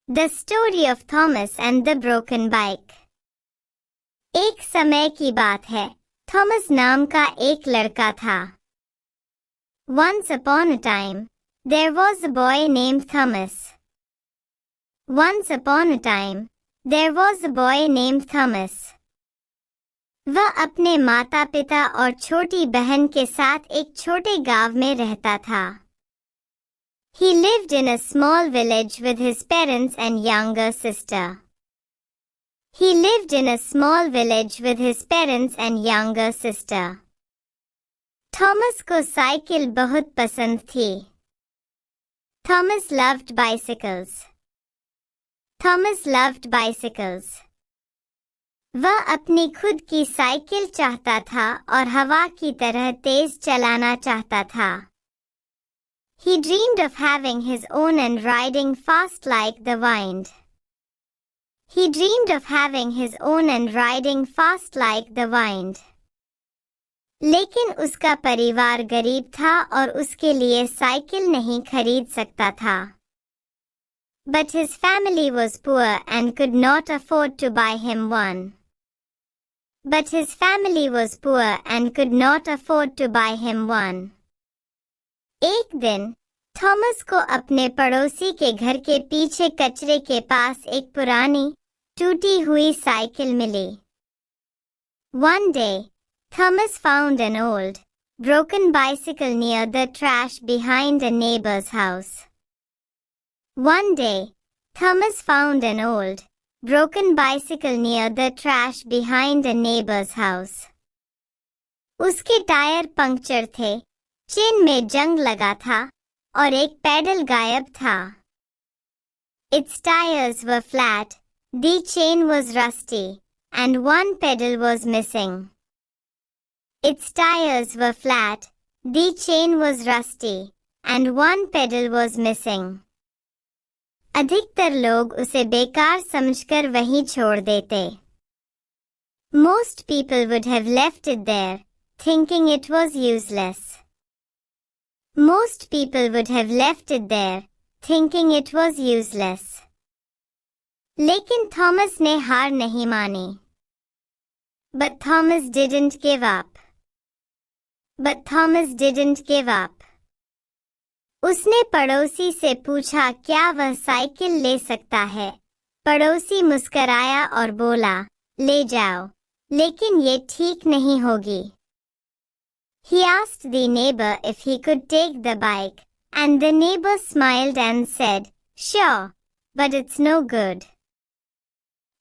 The story of Thomas and the broken bike. एक समय की बात है, थॉमस नाम का एक लड़का था. Once upon a time, there was a boy named Thomas. Once upon a time, there was a boy named Thomas. वह अपने माता पिता और छोटी बहन के साथ एक छोटे गांव में रहता था. He lived in a small village with his parents and younger sister. He lived in a small village with his parents and younger sister. Thomas को साइकिल बहुत पसंद थी. Thomas loved bicycles. Thomas loved bicycles. वह अपनी खुद की cycle चाहता था और हवा की तरह तेज चलाना चाहता था. He dreamed of having his own and riding fast like the wind. He dreamed of having his own and riding fast like the wind. लेकिन उसका परिवार गरीब था और उसके लिए साइकिल नहीं खरीद सकता था. But his family was poor and could not afford to buy him one. But his family was poor and could not afford to buy him one. एक दिन थॉमस को अपने पड़ोसी के घर के पीछे कचरे के पास एक पुरानी, टूटी हुई cycle milli. One day, Thomas found an old, broken bicycle near the trash behind a neighbor's house. One day, Thomas found an old, broken bicycle near the trash behind a neighbor's house. उसके tyre puncture थे, chain में जंग लगा था और एक pedal गायब था. Its tires were flat, the chain was rusty, and one pedal was missing. Its tires were flat, the chain was rusty, and one pedal was missing. अधिकतर लोग उसे बेकार समझकर वहीं छोड़ देते. Most people would have left it there, thinking it was useless. Most people would have left it there, thinking it was useless. लेकिन Thomas ने हार नहीं मानी. But Thomas didn't give up. But Thomas didn't give up. उसने पड़ोसी से पूछा क्या वह साइकिल ले सकता है. पड़ोसी मुस्कराया और बोला, ले जाओ, लेकिन ये ठीक नहीं होगी. He asked the neighbor if he could take the bike, and the neighbor smiled and said, sure, but it's no good.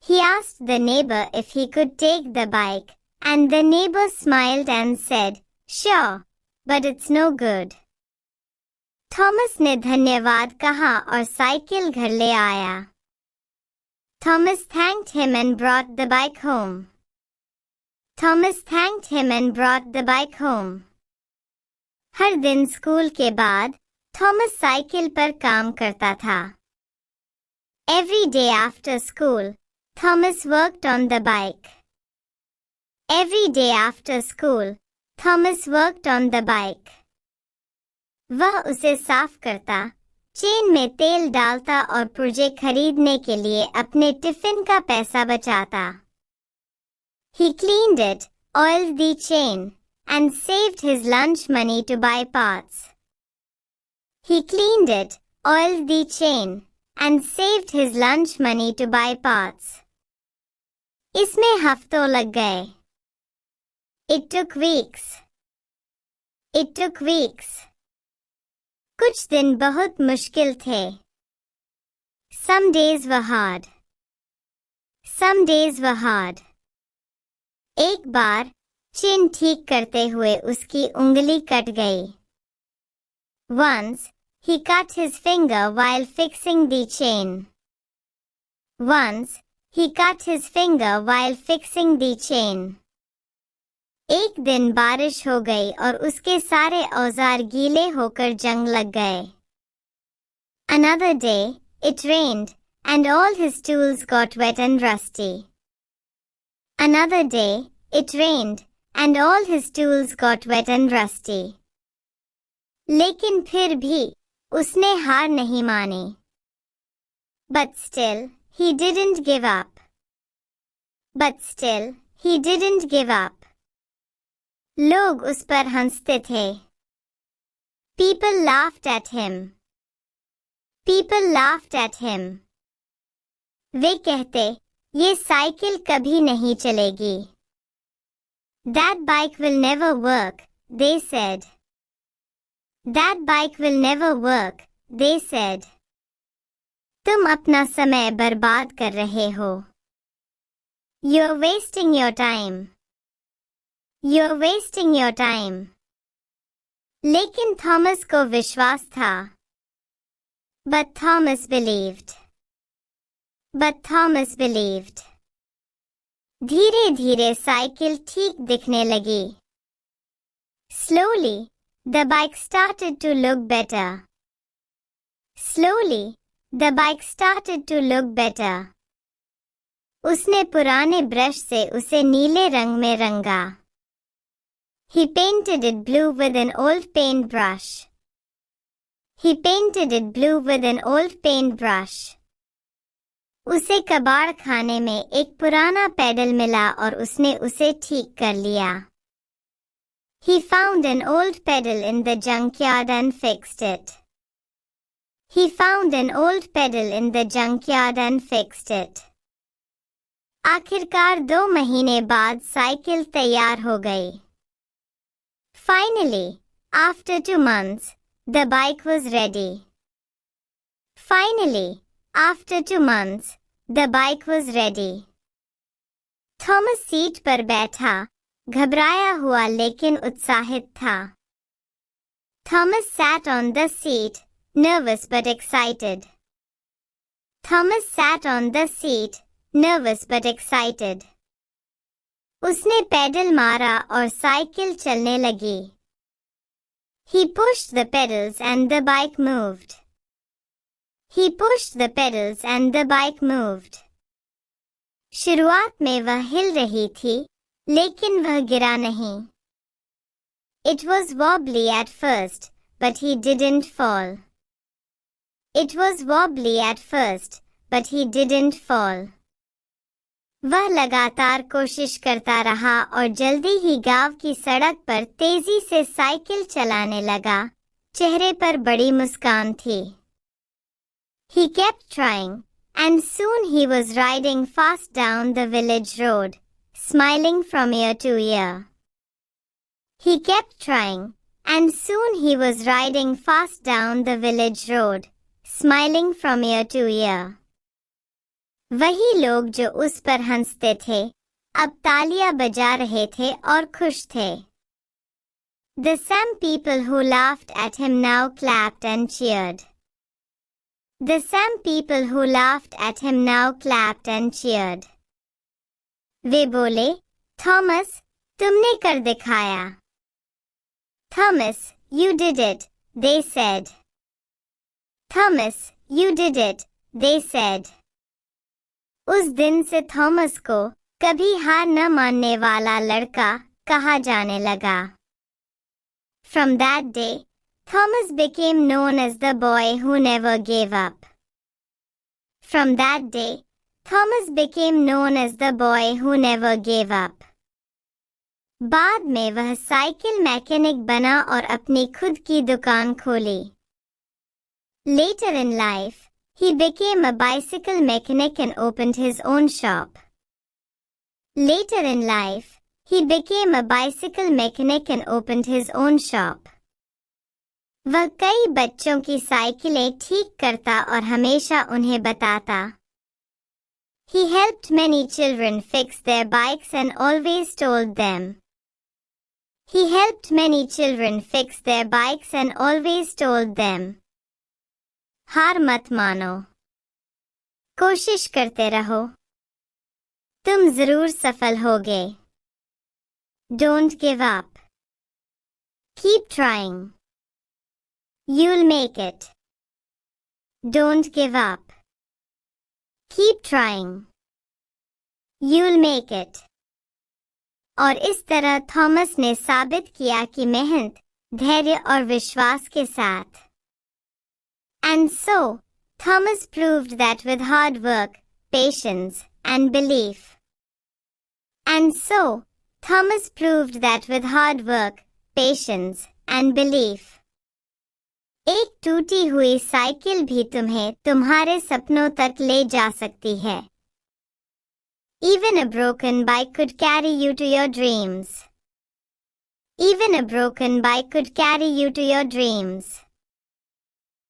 He asked the neighbor if he could take the bike, and the neighbor smiled and said, sure, but it's no good. Thomas ने धन्यवाद कहा और cycle घर ले आया. Thomas thanked him and brought the bike home. Thomas thanked him and brought the bike home. हर दिन school के बाद थॉमस साइकिल पर काम करता था. Every day after school, Thomas worked on the bike. Every day after school, Thomas worked on the bike. वह उसे साफ करता, चेन में तेल डालता और पुर्जे खरीदने के लिए अपने टिफिन का पैसा बचाता. He cleaned it, oiled the chain, and saved his lunch money to buy parts. He cleaned it, oiled the chain, and saved his lunch money to buy parts. इसमें हफ्तों लग गए. It took weeks. It took weeks. कुछ दिन बहुत मुश्किल थे. Some days were hard. Some days were hard. एक बार चेन ठीक करते हुए उसकी उंगली कट गई. Once, he cut his finger while fixing the chain. Once, he cut his finger while fixing the chain. एक दिन बारिश हो गई और उसके सारे औजार गीले होकर जंग लग गए. Another day, it rained, and all his tools got wet and rusty. Another day, it rained, and all his tools got wet and rusty. लेकिन फिर भी उसने हार नहीं मानी। But still, he didn't give up. But still, he didn't give up. लोग उस पर हंसते थे। People laughed at him. People laughed at him. वे कहते, ये साइकिल कभी नहीं चलेगी। That bike will never work, they said. That bike will never work, they said. तुम अपना समय बर्बाद कर रहे हो। You're wasting your time. You're wasting your time. लेकिन थॉमस को विश्वास था। But Thomas believed. But Thomas believed. धीरे धीरे साइकिल ठीक दिखने लगी। Slowly, the bike started to look better. Slowly, the bike started to look better. उसने पुराने ब्रश से उसे नीले रंग में रंगा। He painted it blue with an old paint brush. He painted it blue with an old paint brush. उसे कबाड़ खाने में एक पुराना पेडल मिला और उसने उसे ठीक कर लिया। He found an old pedal in the junkyard and fixed it. He found an old pedal in the junkyard and fixed it. आखिरकार 2 महीने बाद साइकिल तैयार हो गई। Finally, after 2 months, the bike was ready. Finally, after 2 months, the bike was ready. Thomas seat पर बैठा, घबराया हुआ लेकिन उत्साहित था। Thomas sat on the seat, nervous but excited. Thomas sat on the seat, nervous but excited. उसने pedal मारा और साइकिल चलने लगी। He pushed the pedals and the bike moved. He pushed the pedals and the bike moved. शुरुआत में वह हिल रही थी, लेकिन वह गिरा नहीं। It was wobbly at first, but he didn't fall. It was wobbly at first, but he didn't fall. वह लगातार कोशिश करता रहा और जल्दी ही गांव की सड़क पर तेजी से साइकिल चलाने लगा। चेहरे पर बड़ी मुस्कान थी। He kept trying, and soon he was riding fast down the village road, smiling from ear to ear. He kept trying, and soon he was riding fast down the village road, smiling from ear to ear. वही लोग जो उस पर हंसते थे, अब तालियां बजा रहे थे और खुश थे। The same people who laughed at him now clapped and cheered. The same people who laughed at him now clapped and cheered. वे बोले, थॉमस, तुमने कर दिखाया। Thomas, you did it, they said. Thomas, you did it, they said. उस दिन से Thomas को कभी हार न मानने वाला लड़का कहा जाने लगा। From that day, Thomas became known as the boy who never gave up. From that day, Thomas became known as the boy who never gave up. बाद में वह साइकिल मैकेनिक बना और अपनी खुद की दुकान खोली। Later in life, he became a bicycle mechanic and opened his own shop. Later in life, he became a bicycle mechanic and opened his own shop. वह कई बच्चों की साइकिलें ठीक करता और हमेशा उन्हें बताता। He helped many children fix their bikes and always told them. He helped many children fix their bikes and always told them. हार मत मानो। कोशिश करते रहो। तुम जरूर सफल होगे। Don't give up. Keep trying. You'll make it. Don't give up. Keep trying. You'll make it. और इस तरह थॉमस ने साबित किया कि मेहनत, धैर्य और विश्वास के साथ And so, Thomas proved that with hard work, patience, and belief. And so, Thomas proved that with hard work, patience, and belief. एक टूटी हुई साइकिल भी तुम्हें तुम्हारे सपनों तक ले जा सकती है. Even a broken bike could carry you to your dreams. Even a broken bike could carry you to your dreams.